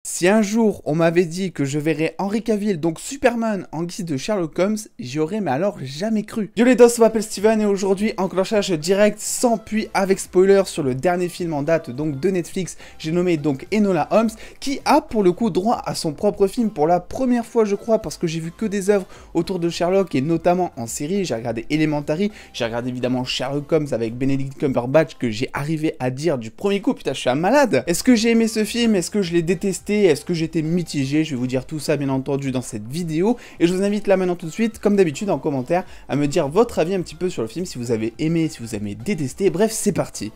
Si un jour on m'avait dit que je verrais Henry Cavill, donc Superman, en guise de Sherlock Holmes, j'y aurais mais alors jamais cru. Yo les dos, je m'appelle Steven et aujourd'hui enclenchage direct sans puis avec spoiler sur le dernier film en date donc de Netflix, j'ai nommé donc Enola Holmes, qui a pour le coup droit à son propre film pour la première fois je crois, parce que j'ai vu que des œuvres autour de Sherlock et notamment en série. J'ai regardé Elementary, j'ai regardé évidemment Sherlock Holmes avec Benedict Cumberbatch que j'ai arrivé à dire du premier coup, putain je suis un malade. Est-ce que j'ai aimé ce film? Est-ce que je l'ai détesté? Est-ce que j'étais mitigé? Je vais vous dire tout ça bien entendu dans cette vidéo et je vous invite là maintenant tout de suite, comme d'habitude en commentaire, à me dire votre avis un petit peu sur le film, si vous avez aimé, si vous avez détesté, bref c'est parti.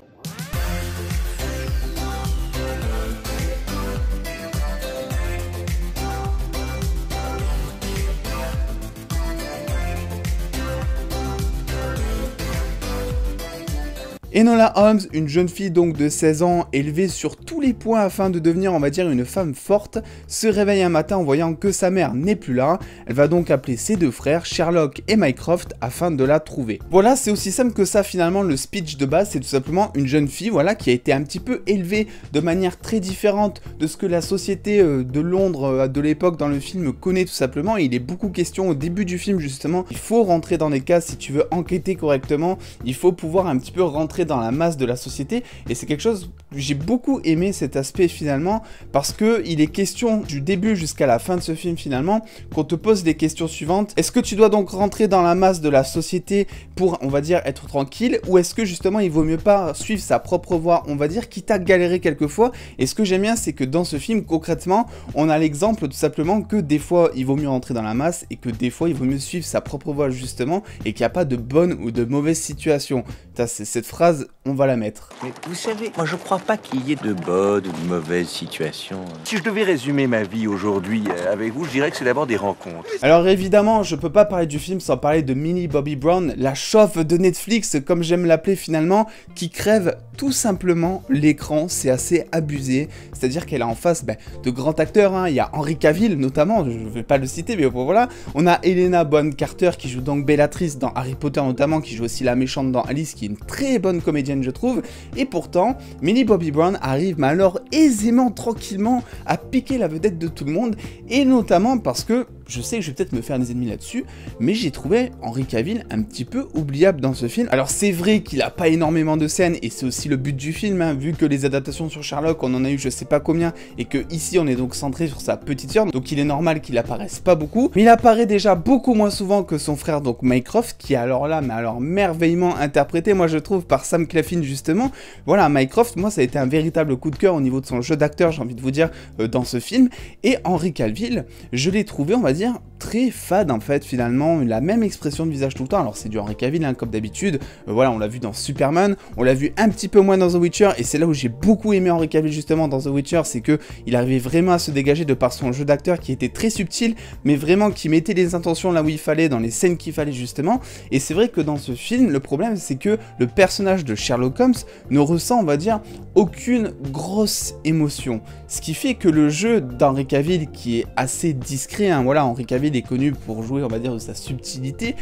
Enola Holmes, une jeune fille donc de 16 ans, élevée sur tous les points afin de devenir on va dire une femme forte, se réveille un matin en voyant que sa mère n'est plus là. Elle va donc appeler ses deux frères, Sherlock et Mycroft, afin de la trouver. Voilà, c'est aussi simple que ça finalement le speech de base, c'est tout simplement une jeune fille voilà, qui a été un petit peu élevée de manière très différente de ce que la société de Londres de l'époque dans le film connaît tout simplement. Et il est beaucoup question au début du film justement, il faut rentrer dans des cases si tu veux enquêter correctement, il faut pouvoir un petit peu rentrer dans la masse de la société, et c'est quelque chose que j'ai beaucoup aimé cet aspect finalement, parce que il est question du début jusqu'à la fin de ce film finalement, qu'on te pose les questions suivantes. Est-ce que tu dois donc rentrer dans la masse de la société pour, on va dire, être tranquille, ou est-ce que justement il vaut mieux pas suivre sa propre voie, on va dire, quitte à galérer quelquefois? Et ce que j'aime bien, c'est que dans ce film, concrètement, on a l'exemple tout simplement que des fois il vaut mieux rentrer dans la masse, et que des fois il vaut mieux suivre sa propre voie justement, et qu'il n'y a pas de bonne ou de mauvaise situation. C'est cette phrase, on va la mettre. Mais vous savez, moi je crois pas qu'il y ait de bonnes ou de mauvaises situations. Si je devais résumer ma vie aujourd'hui avec vous, je dirais que c'est d'abord des rencontres. Alors évidemment, je peux pas parler du film sans parler de Millie Bobby Brown, la chauffe de Netflix, comme j'aime l'appeler finalement, qui crève tout simplement l'écran. C'est assez abusé, c'est-à-dire qu'elle a en face de grands acteurs, hein. Il y a Henry Cavill notamment, je vais pas le citer, mais voilà. On a Helena Bonham Carter qui joue donc Bellatrix dans Harry Potter notamment, qui joue aussi la méchante dans Alice, qui est une très bonne comédienne je trouve, et pourtant Millie Bobby Brown arrive mais alors aisément, tranquillement à piquer la vedette de tout le monde, et notamment parce que je sais que je vais peut-être me faire des ennemis là-dessus, mais j'ai trouvé Henry Cavill un petit peu oubliable dans ce film. Alors c'est vrai qu'il a pas énormément de scènes, et c'est aussi le but du film, hein, vu que les adaptations sur Sherlock, on en a eu je sais pas combien, et que ici on est donc centré sur sa petite sœur, donc il est normal qu'il apparaisse pas beaucoup, mais il apparaît déjà beaucoup moins souvent que son frère donc Mycroft, qui est alors là, mais alors merveilleusement interprété, moi je trouve, par Sam Claflin justement. Voilà, Mycroft, moi ça a été un véritable coup de cœur au niveau de son jeu d'acteur, j'ai envie de vous dire, dans ce film, et Henry Cavill, je l'ai trouvé, on va dire, très fade en fait finalement, la même expression de visage tout le temps. Alors c'est du Henry Cavill hein, comme d'habitude, voilà, on l'a vu dans Superman, on l'a vu un petit peu moins dans The Witcher, et c'est là où j'ai beaucoup aimé Henry Cavill justement dans The Witcher, c'est que il arrivait vraiment à se dégager de par son jeu d'acteur qui était très subtil, mais vraiment qui mettait les intentions là où il fallait, dans les scènes qu'il fallait justement. Et c'est vrai que dans ce film, le problème c'est que le personnage de Sherlock Holmes ne ressent, on va dire, aucune grosse émotion, ce qui fait que le jeu d'Henry Cavill, qui est assez discret, hein, voilà, Henry Cavill est connu pour jouer, on va dire, de sa subtilité,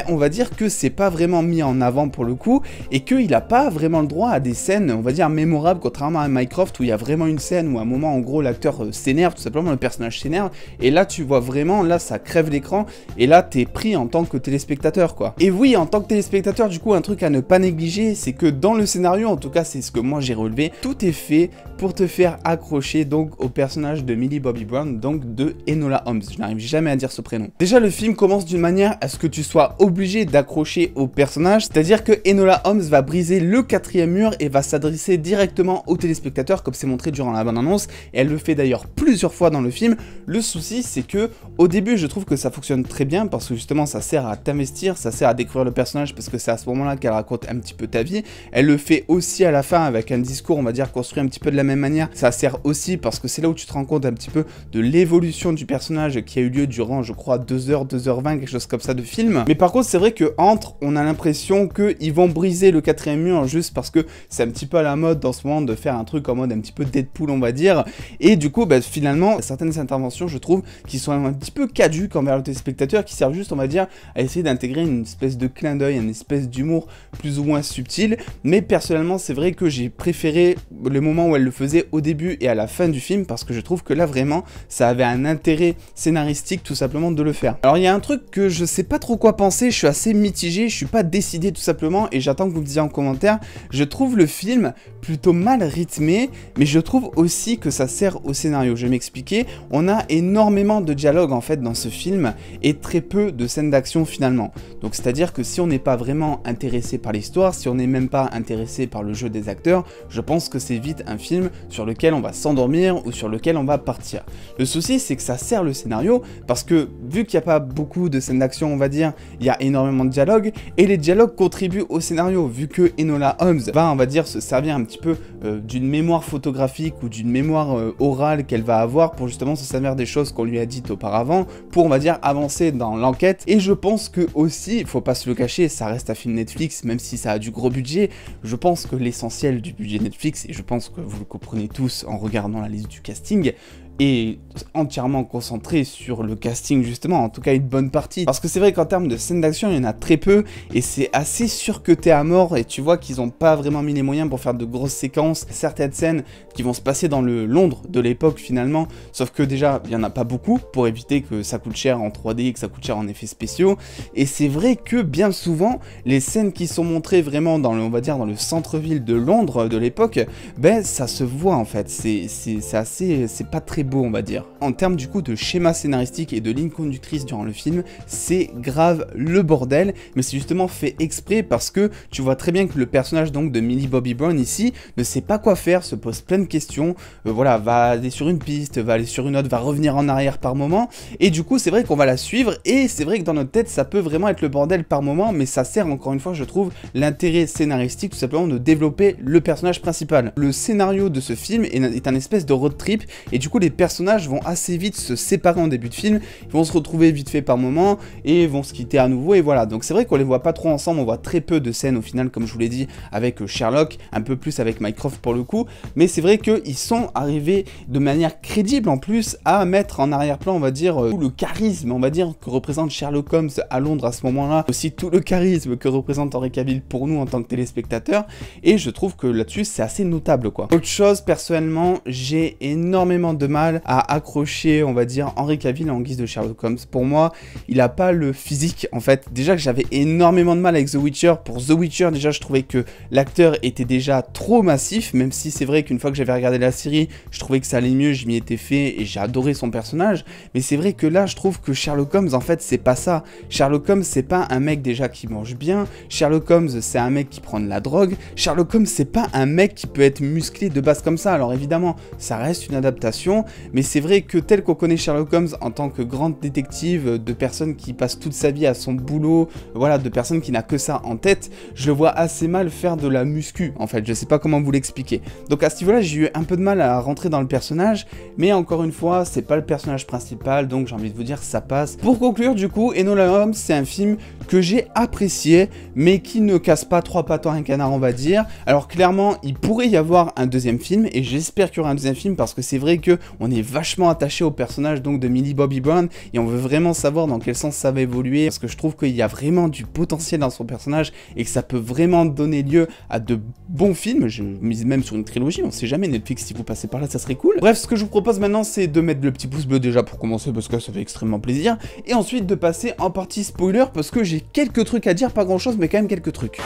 on va dire que c'est pas vraiment mis en avant pour le coup, et qu'il a pas vraiment le droit à des scènes, on va dire, mémorables, contrairement à Mycroft, où il y a vraiment une scène où à un moment, en gros, l'acteur s'énerve, tout simplement, le personnage s'énerve, et là, tu vois vraiment, là, ça crève l'écran, et là, t'es pris en tant que téléspectateur, quoi. Et oui, en tant que téléspectateur, du coup, un truc à ne pas négliger, c'est que dans le scénario, en tout cas, c'est ce que moi j'ai relevé, tout est fait pour te faire accrocher, donc, au personnage de Millie Bobby Brown, donc, de Enola Holmes. Je n'arrive jamais à dire ce prénom. Déjà, le film commence d'une manière à ce que tu sois obligé d'accrocher au personnage, c'est-à-dire que Enola Holmes va briser le quatrième mur et va s'adresser directement aux téléspectateurs, comme c'est montré durant la bande-annonce, et elle le fait d'ailleurs plusieurs fois dans le film. Le souci, c'est que, au début, je trouve que ça fonctionne très bien, parce que justement, ça sert à t'investir, ça sert à découvrir le personnage, parce que c'est à ce moment-là qu'elle raconte un petit peu ta vie. Elle le fait aussi à la fin, avec un discours, on va dire, construit un petit peu de la même manière. Ça sert aussi, parce que c'est là où tu te rends compte un petit peu de l'évolution du personnage qui a eu lieu durant durant, je crois, 2h, 2h20, quelque chose comme ça de film. Mais par contre, c'est vrai que entre, on a l'impression qu'ils vont briser le quatrième mur juste parce que c'est un petit peu à la mode dans ce moment de faire un truc en mode un petit peu Deadpool, on va dire. Et du coup, bah, finalement, certaines interventions, je trouve, qui sont un petit peu caduques envers le téléspectateur, qui servent juste, on va dire, à essayer d'intégrer une espèce de clin d'œil, une espèce d'humour plus ou moins subtil. Mais personnellement, c'est vrai que j'ai préféré le moment où elle le faisait au début et à la fin du film, parce que je trouve que là, vraiment, ça avait un intérêt scénaristique tout simplement de le faire. Alors, il y a un truc que je sais pas trop quoi penser, je suis assez mitigé, je suis pas décidé tout simplement, et j'attends que vous me disiez en commentaire. Je trouve le film plutôt mal rythmé, mais je trouve aussi que ça sert au scénario. Je vais m'expliquer. On a énormément de dialogue en fait dans ce film et très peu de scènes d'action finalement. Donc c'est-à-dire que si on n'est pas vraiment intéressé par l'histoire, si on n'est même pas intéressé par le jeu des acteurs, je pense que c'est vite un film sur lequel on va s'endormir ou sur lequel on va partir. Le souci, c'est que ça sert le scénario parce que vu qu'il n'y a pas beaucoup de scènes d'action, on va dire, il y a énormément de dialogue et les dialogues contribuent au scénario vu que Enola Holmes va, on va dire, se servir un petit peu d'une mémoire photographique ou d'une mémoire orale qu'elle va avoir pour justement se servir des choses qu'on lui a dites auparavant pour, on va dire, avancer dans l'enquête. Et je pense que aussi, il faut pas se le cacher, ça reste un film Netflix, même si ça a du gros budget, je pense que l'essentiel du budget Netflix, et je pense que vous le comprenez tous en regardant la liste du casting, et entièrement concentré sur le casting justement, en tout cas une bonne partie. Parce que c'est vrai qu'en termes de scènes d'action, il y en a très peu, et c'est assez surcuté à mort, et tu vois qu'ils n'ont pas vraiment mis les moyens pour faire de grosses séquences, certaines scènes qui vont se passer dans le Londres de l'époque finalement, sauf que déjà, il n'y en a pas beaucoup, pour éviter que ça coûte cher en 3D, que ça coûte cher en effets spéciaux, et c'est vrai que bien souvent, les scènes qui sont montrées vraiment dans le, on va dire, dans le centre-ville de Londres de l'époque, ben ça se voit en fait, c'est pas très beau, on va dire. En termes du coup de schéma scénaristique et de ligne conductrice durant le film, c'est grave le bordel, mais c'est justement fait exprès parce que tu vois très bien que le personnage donc de Millie Bobby Brown ici ne sait pas quoi faire, se pose plein de questions, voilà, va aller sur une piste, va aller sur une autre, va revenir en arrière par moment, et du coup c'est vrai qu'on va la suivre, et c'est vrai que dans notre tête ça peut vraiment être le bordel par moment, mais ça sert encore une fois, je trouve, l'intérêt scénaristique tout simplement de développer le personnage principal. Le scénario de ce film est un espèce de road trip, et du coup les personnages vont assez vite se séparer en début de film, ils vont se retrouver vite fait par moment et vont se quitter à nouveau, et voilà. Donc c'est vrai qu'on les voit pas trop ensemble, on voit très peu de scènes au final, comme je vous l'ai dit, avec Sherlock, un peu plus avec Mycroft pour le coup, mais c'est vrai qu'ils sont arrivés de manière crédible en plus à mettre en arrière-plan, on va dire, tout le charisme, on va dire, que représente Sherlock Holmes à Londres à ce moment-là, aussi tout le charisme que représente Henry Cavill pour nous en tant que téléspectateurs, et je trouve que là-dessus c'est assez notable quoi. Autre chose, personnellement, j'ai énormément de mal à accrocher, on va dire, Henry Cavill en guise de Sherlock Holmes. Pour moi, il a pas le physique, en fait. Déjà que j'avais énormément de mal avec The Witcher. Pour The Witcher, déjà, je trouvais que l'acteur était déjà trop massif, même si c'est vrai qu'une fois que j'avais regardé la série, je trouvais que ça allait mieux, je m'y étais fait, et j'ai adoré son personnage. Mais c'est vrai que là, je trouve que Sherlock Holmes, en fait, c'est pas ça. Sherlock Holmes, c'est pas un mec déjà qui mange bien. Sherlock Holmes, c'est un mec qui prend de la drogue. Sherlock Holmes, c'est pas un mec qui peut être musclé de base comme ça. Alors évidemment, ça reste une adaptation, mais c'est vrai que tel qu'on connaît Sherlock Holmes en tant que grande détective, de personne qui passe toute sa vie à son boulot, voilà, de personne qui n'a que ça en tête, je le vois assez mal faire de la muscu, en fait, je sais pas comment vous l'expliquer. Donc à ce niveau-là, j'ai eu un peu de mal à rentrer dans le personnage, mais encore une fois, c'est pas le personnage principal, donc j'ai envie de vous dire, ça passe. Pour conclure, du coup, Enola Holmes, c'est un film que j'ai apprécié, mais qui ne casse pas trois pattes à un canard, on va dire. Alors clairement, il pourrait y avoir un deuxième film, et j'espère qu'il y aura un deuxième film, parce que c'est vrai que on est vachement attaché au personnage donc de Millie Bobby Brown, et on veut vraiment savoir dans quel sens ça va évoluer, parce que je trouve qu'il y a vraiment du potentiel dans son personnage, et que ça peut vraiment donner lieu à de bons films. Je mise même sur une trilogie, on sait jamais, Netflix, si vous passez par là, ça serait cool. Bref, ce que je vous propose maintenant, c'est de mettre le petit pouce bleu déjà pour commencer, parce que ça fait extrêmement plaisir, et ensuite de passer en partie spoiler, parce que j'ai quelques trucs à dire, pas grand chose, mais quand même quelques trucs.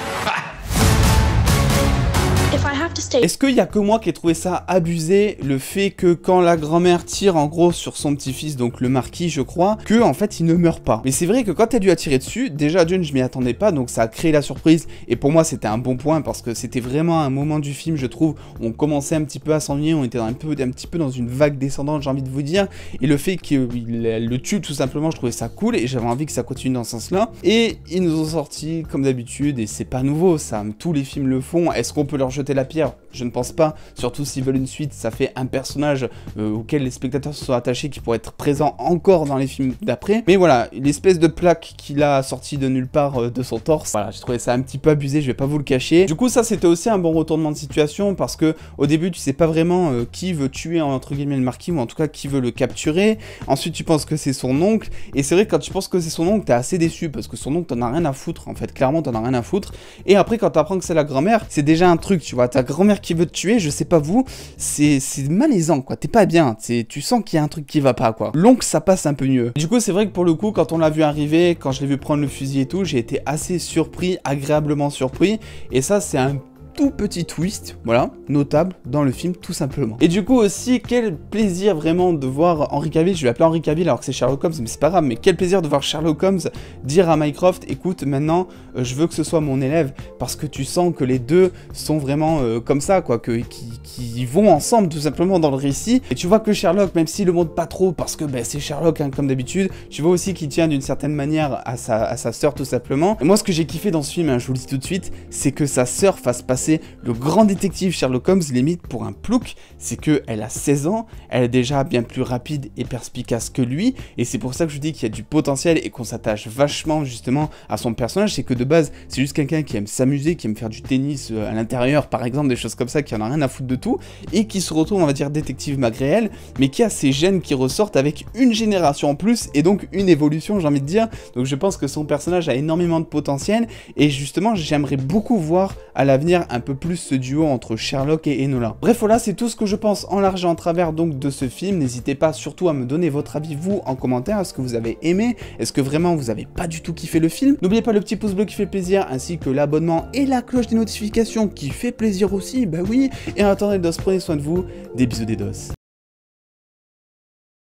Est-ce qu'il y a que moi qui ai trouvé ça abusé, le fait que quand la grand-mère tire en gros sur son petit-fils, donc le marquis je crois, que en fait il ne meurt pas. Mais c'est vrai que quand elle lui a tiré dessus, déjà d'une je m'y attendais pas, donc ça a créé la surprise, et pour moi c'était un bon point, parce que c'était vraiment un moment du film, je trouve, où on commençait un petit peu à s'ennuyer, on était un petit peu dans une vague descendante, j'ai envie de vous dire, et le fait qu'il le tue tout simplement, je trouvais ça cool, et j'avais envie que ça continue dans ce sens-là, et ils nous ont sorti comme d'habitude, et c'est pas nouveau, ça, tous les films le font. Est-ce qu'on peut leur jeter jeter la pierre, je ne pense pas, surtout s'ils veulent une suite, ça fait un personnage auquel les spectateurs se sont attachés qui pourrait être présent encore dans les films d'après. Mais voilà, l'espèce de plaque qu'il a sorti de nulle part de son torse, voilà, j'ai trouvé ça un petit peu abusé, je vais pas vous le cacher. Du coup, ça c'était aussi un bon retournement de situation parce que au début, tu sais pas vraiment qui veut tuer entre guillemets le marquis ou en tout cas qui veut le capturer. Ensuite, tu penses que c'est son oncle et c'est vrai que quand tu penses que c'est son oncle, t'es assez déçu parce que son oncle t'en as rien à foutre en fait, clairement t'en as rien à foutre. Et après, quand t'apprends que c'est la grand-mère, c'est déjà un truc, tu vois, ta grand-mère qui veut te tuer, je sais pas vous, c'est malaisant quoi, t'es pas bien, tu sens qu'il y a un truc qui va pas quoi. L'oncle ça passe un peu mieux. Du coup, c'est vrai que pour le coup, quand on l'a vu arriver, quand je l'ai vu prendre le fusil et tout, j'ai été assez surpris, agréablement surpris, et ça c'est un tout petit twist, voilà, notable dans le film tout simplement. Et du coup aussi, quel plaisir vraiment de voir Henry Cavill, je vais l'appeler Henry Cavill alors que c'est Sherlock Holmes, mais c'est pas grave, mais quel plaisir de voir Sherlock Holmes dire à Mycroft, écoute, maintenant, je veux que ce soit mon élève, parce que tu sens que les deux sont vraiment comme ça, quoi, qui vont ensemble tout simplement dans le récit, et tu vois que Sherlock, même s'il le montre pas trop, parce que ben, c'est Sherlock, hein, comme d'habitude, tu vois aussi qu'il tient d'une certaine manière à sa sœur tout simplement. Et moi, ce que j'ai kiffé dans ce film, hein, je vous le dis tout de suite, c'est que sa sœur fasse passer le grand détective Sherlock Holmes limite pour un plouc, c'est que elle a 16 ans, elle est déjà bien plus rapide et perspicace que lui, et c'est pour ça que je dis qu'il y a du potentiel et qu'on s'attache vachement justement à son personnage, c'est que de base, c'est juste quelqu'un qui aime s'amuser, qui aime faire du tennis à l'intérieur par exemple, des choses comme ça, qui en a rien à foutre de tout, et qui se retrouve, on va dire, détective magréel, mais qui a ses gènes qui ressortent avec une génération en plus, et donc une évolution, j'ai envie de dire, donc je pense que son personnage a énormément de potentiel, et justement, j'aimerais beaucoup voir à l'avenir un peu plus ce duo entre Sherlock et Enola. Bref, voilà, c'est tout ce que je pense en large et en travers donc de ce film. N'hésitez pas surtout à me donner votre avis, vous, en commentaire. Est-ce que vous avez aimé? Est-ce que vraiment vous avez pas du tout kiffé le film? N'oubliez pas le petit pouce bleu qui fait plaisir, ainsi que l'abonnement et la cloche des notifications qui fait plaisir aussi, bah oui. Et en attendant les dos, prenez soin de vous. Des bisous des dos.